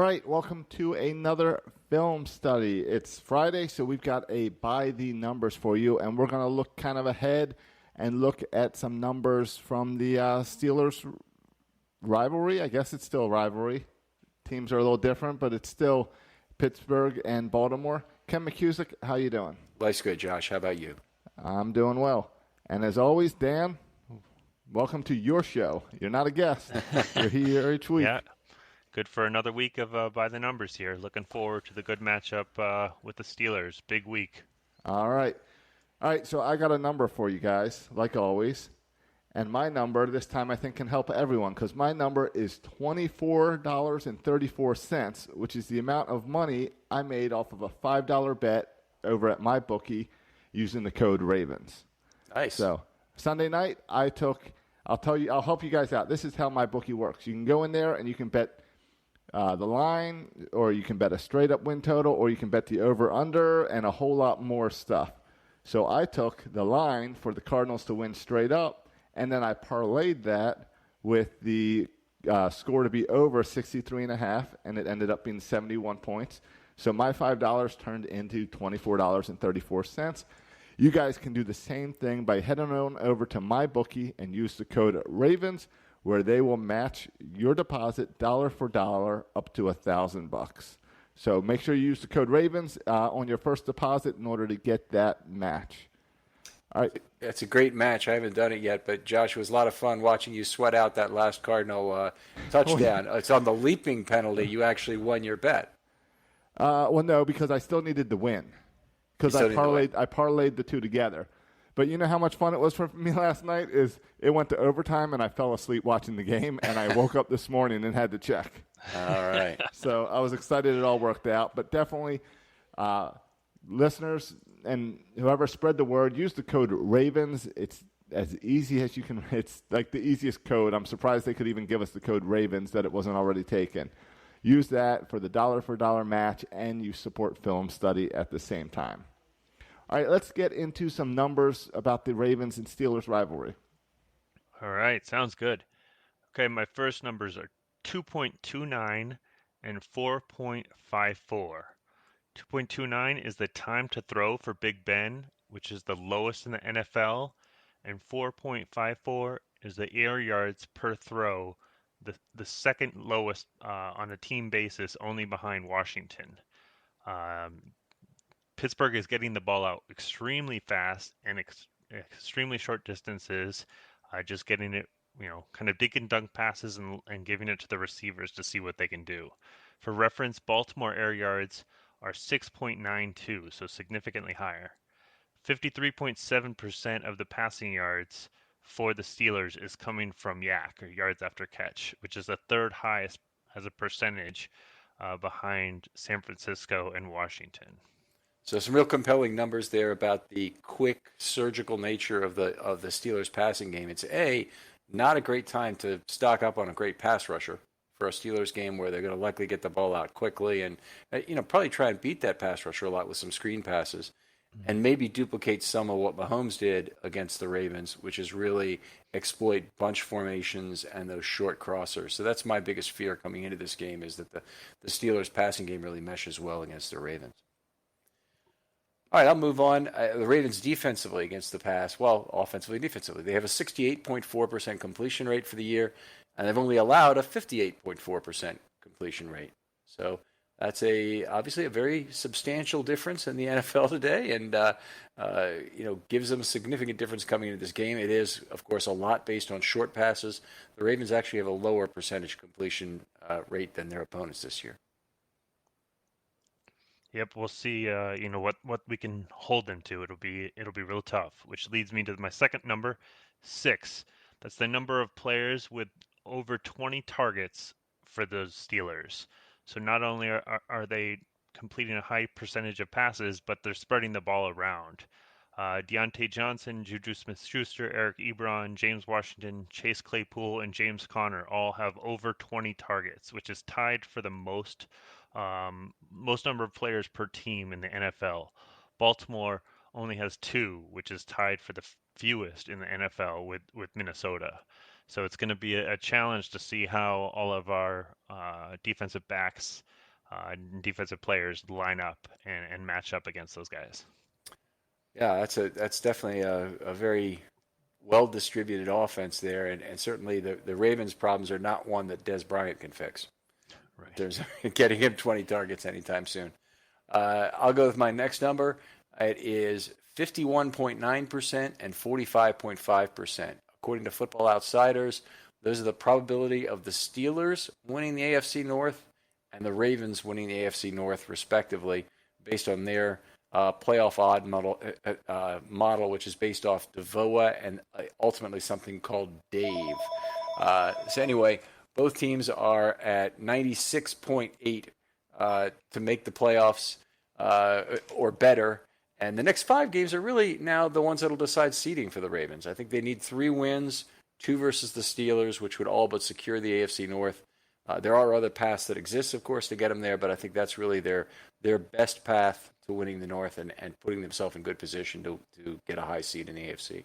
right, welcome to another film study. It's Friday, so we've got a by the numbers for you, and we're going to look kind of ahead and look at some numbers from the Steelers rivalry. I guess it's still a rivalry. Teams are a little different, but it's still Pittsburgh and Baltimore. Ken McCusick, how you doing? Life's good, Josh. How about you? I'm doing well. And as always, Dan, welcome to your show. You're not a guest. You're here each week. Yeah, good for another week of by the numbers here. Looking forward to the good matchup with the Steelers. Big week. All right. All right, so I got a number for you guys, like always. And my number this time I think can help everyone because my number is $24.34, which is the amount of money I made off of a $5 bet over at my bookie using the code Ravens. Nice. So Sunday night I'll help you guys out. This is how my bookie works. You can go in there and you can bet the line, or you can bet a straight up win total, or you can bet the over under and a whole lot more stuff. So I took the line for the Cardinals to win straight up, and then I parlayed that with the score to be over 63.5, and it ended up being 71 points. So my $5 turned into $24.34. You guys can do the same thing by heading on over to MyBookie and use the code RAVENS, where they will match your deposit dollar for dollar up to $1,000. So make sure you use the code RAVENS on your first deposit in order to get that match. All right. It's a great match. I haven't done it yet, but Josh, it was a lot of fun watching you sweat out that last Cardinal touchdown. It's on the leaping penalty. You actually won your bet. Well, no, because I still needed to win. Because I parlayed the two together. But you know how much fun it was for me last night is it went to overtime and I fell asleep watching the game and I woke up this morning and had to check. All right. So I was excited it all worked out. But definitely, listeners and whoever spread the word, use the code RAVENS. It's as easy as you can. It's like the easiest code. I'm surprised they could even give us the code RAVENS that it wasn't already taken. Use that for the dollar for dollar match, and you support Film Study at the same time. All right, let's get into some numbers about the Ravens and Steelers rivalry. All right, sounds good. Okay, my first numbers are 2.29 and 4.54. 2.29 is the time to throw for Big Ben, which is the lowest in the NFL, and 4.54 is the air yards per throw, the second lowest on a team basis, only behind Washington. Pittsburgh is getting the ball out extremely fast and extremely short distances, just getting it, kind of dink and dunk passes and giving it to the receivers to see what they can do. For reference, Baltimore air yards are 6.92, so significantly higher. 53.7% of the passing yards for the Steelers is coming from YAC, or yards after catch, which is the third highest as a percentage behind San Francisco and Washington. So some real compelling numbers there about the quick surgical nature of the Steelers passing game. It's not a great time to stock up on a great pass rusher for a Steelers game where they're going to likely get the ball out quickly and probably try and beat that pass rusher a lot with some screen passes and maybe duplicate some of what Mahomes did against the Ravens, which is really exploit bunch formations and those short crossers. So that's my biggest fear coming into this game, is that the Steelers passing game really meshes well against the Ravens. All right, I'll move on. The Ravens defensively against the pass, well, offensively, defensively, they have a 68.4% completion rate for the year, and they've only allowed a 58.4% completion rate. So that's obviously a very substantial difference in the NFL today, and gives them a significant difference coming into this game. It is, of course, a lot based on short passes. The Ravens actually have a lower percentage completion rate than their opponents this year. Yep, we'll see. What we can hold them to. It'll be real tough. Which leads me to my second number, 6. That's the number of players with over 20 targets for the Steelers. So not only are they completing a high percentage of passes, but they're spreading the ball around. Deontay Johnson, Juju Smith-Schuster, Eric Ebron, James Washington, Chase Claypool, and James Conner all have over 20 targets, which is tied for the most number of players per team in the NFL. Baltimore only has 2, which is tied for the fewest in the NFL with Minnesota. So it's going to be a challenge to see how all of our defensive backs defensive players line up and match up against those guys. Yeah, that's definitely a very well distributed offense there, and certainly the Ravens' problems are not one that Des Bryant can fix. Right. There's getting him 20 targets anytime soon. I'll go with my next number. It is 51.9% and 45.5%. According to Football Outsiders, those are the probability of the Steelers winning the AFC North and the Ravens winning the AFC North, respectively, based on their playoff odd model, which is based off DeVoa and ultimately something called Dave. So anyway, both teams are at 96.8 to make the playoffs or better. And the next 5 games are really now the ones that will decide seeding for the Ravens. I think they need 3 wins, 2 versus the Steelers, which would all but secure the AFC North. There are other paths that exist, of course, to get them there, but I think that's really their best path to winning the North and putting themselves in good position to get a high seed in the AFC.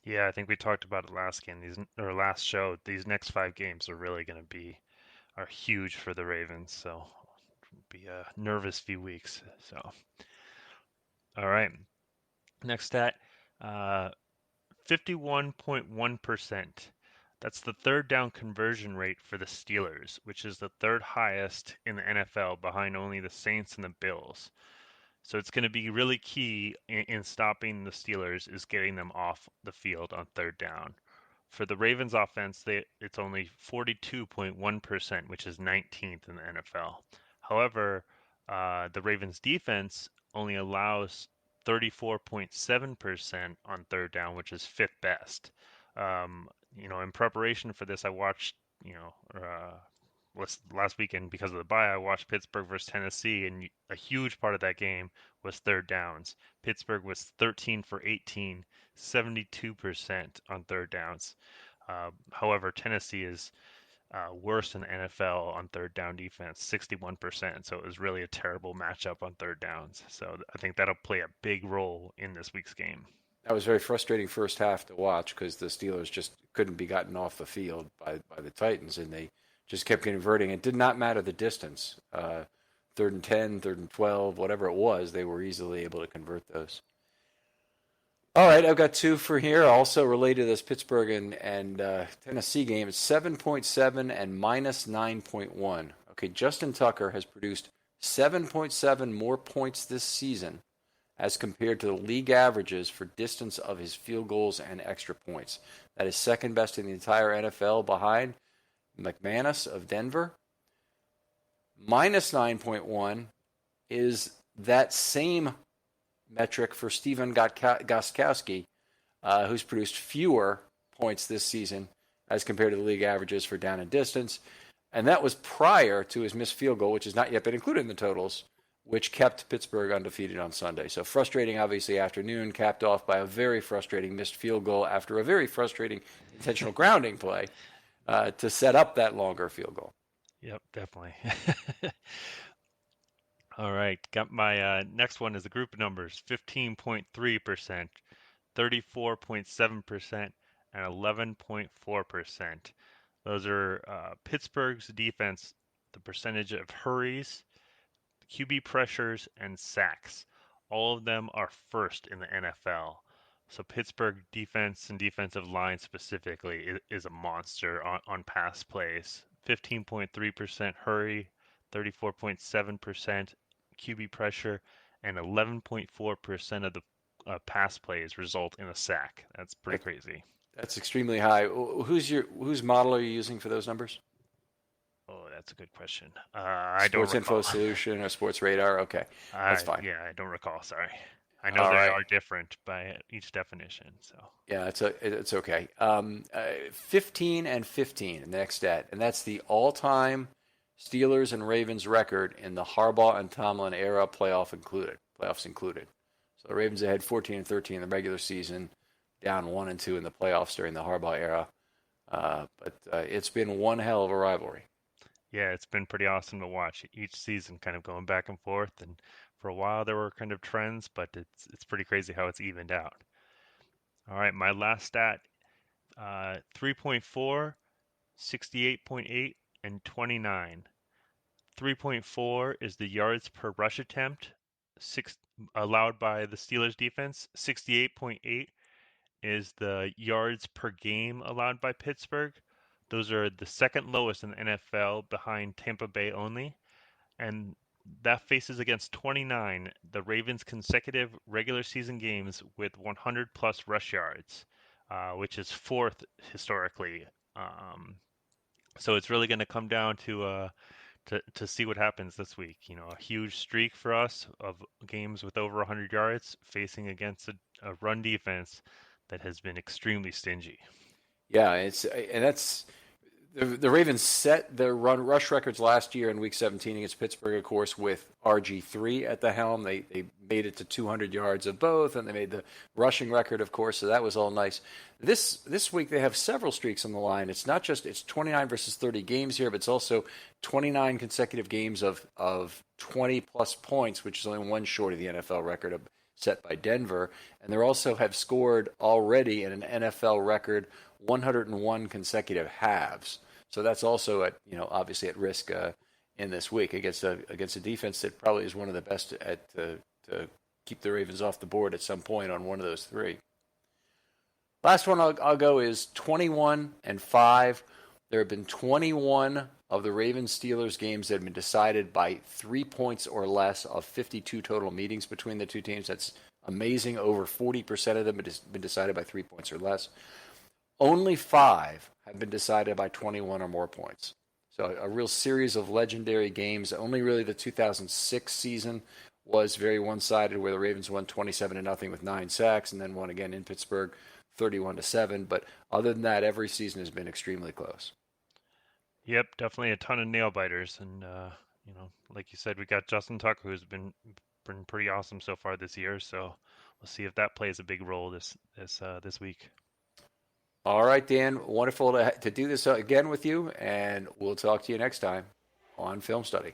Yeah, I think we talked about it last game. Last show. These next 5 games are really going to are huge for the Ravens. So it'll be a nervous few weeks. So, all right. Next stat, 51.1%. That's the third down conversion rate for the Steelers, which is the third highest in the NFL, behind only the Saints and the Bills. So it's going to be really key in stopping the Steelers is getting them off the field on third down. For the Ravens offense, it's only 42.1%, which is 19th in the NFL. However, the Ravens defense only allows 34.7% on third down, which is 5th best. In preparation for this, I watched, last weekend because of the bye, I watched Pittsburgh versus Tennessee, and a huge part of that game was third downs. Pittsburgh was 13 for 18, 72% on third downs. However, Tennessee is worse in the NFL on third down defense, 61%. So it was really a terrible matchup on third downs. So I think that'll play a big role in this week's game. That was very frustrating first half to watch because the Steelers just couldn't be gotten off the field by the Titans, and they just kept converting. It did not matter the distance. 3rd and 10, 3rd and 12, whatever it was, they were easily able to convert those. All right, I've got 2 for here, also related to this Pittsburgh and Tennessee game. It's 7.7 and minus 9.1. Okay, Justin Tucker has produced 7.7 more points this season as compared to the league averages for distance of his field goals and extra points. That is second best in the entire NFL behind McManus of Denver. Minus 9.1 is that same metric for Stephen Gostkowski, who's produced fewer points this season as compared to the league averages for down and distance. And that was prior to his missed field goal, which has not yet been included in the totals, which kept Pittsburgh undefeated on Sunday. So frustrating, obviously, afternoon, capped off by a very frustrating missed field goal after a very frustrating intentional grounding play to set up that longer field goal. Yep, definitely. All right, got my next one is the group numbers: 15.3%, 34.7%, and 11.4%. Those are Pittsburgh's defense, the percentage of hurries, QB pressures, and sacks. All of them are first in the NFL. So Pittsburgh defense and defensive line specifically is a monster on pass plays. 15.3% hurry, 34.7% QB pressure, and 11.4% of the pass plays result in a sack. That's pretty crazy. That's extremely high. Whose model are you using for those numbers? Oh, that's a good question. I don't recall. Sports Info Solution or Sports Radar? Okay, that's fine. Yeah, I don't recall. Sorry. I know they are different by each definition. So yeah, it's okay. 15 and 15 in the next stat, and that's the all-time Steelers and Ravens record in the Harbaugh and Tomlin era, playoffs included. So the Ravens had 14 and 13 in the regular season, down 1 and 2 in the playoffs during the Harbaugh era. But it's been one hell of a rivalry. Yeah, it's been pretty awesome to watch each season, kind of going back and forth. And for a while there were kind of trends, but it's pretty crazy how it's evened out. All right, my last stat: 3.4, 68.8, and 29. 3.4 is the yards per rush attempt allowed by the Steelers defense. 68.8 is the yards per game allowed by Pittsburgh. Those are the second lowest in the NFL behind Tampa Bay only. And that faces against 29, the Ravens' consecutive regular season games with 100 plus rush yards, which is fourth historically. So it's really going to come down to see what happens this week. A huge streak for us of games with over 100 yards facing against a run defense that has been extremely stingy. Yeah, that's the Ravens set their rush records last year in Week 17 against Pittsburgh, of course, with RG3 at the helm. They made it to 200 yards of both, and they made the rushing record, of course. So that was all nice. This week they have several streaks on the line. It's not just it's 29 versus 30 games here, but it's also 29 consecutive games of 20 plus points, which is only one short of the NFL record set by Denver. And they also have scored already in an NFL record 101 consecutive halves. So that's also obviously at risk in this week against a defense that probably is one of the best at to keep the Ravens off the board at some point on one of those three. Last one I'll go is 21-5. There have been 21 of the Ravens-Steelers games that have been decided by 3 points or less of 52 total meetings between the two teams. That's amazing. Over 40% of them have been decided by 3 points or less. Only 5 have been decided by 21 or more points. So a real series of legendary games. Only really the 2006 season was very one-sided, where the Ravens won 27-0 with 9 sacks, and then won again in Pittsburgh 31-7. But other than that, every season has been extremely close. Yep, definitely a ton of nail biters, and like you said, we got Justin Tucker, who's been pretty awesome so far this year. So we'll see if that plays a big role this week. All right, Dan. Wonderful to do this again with you, and we'll talk to you next time on Film Study.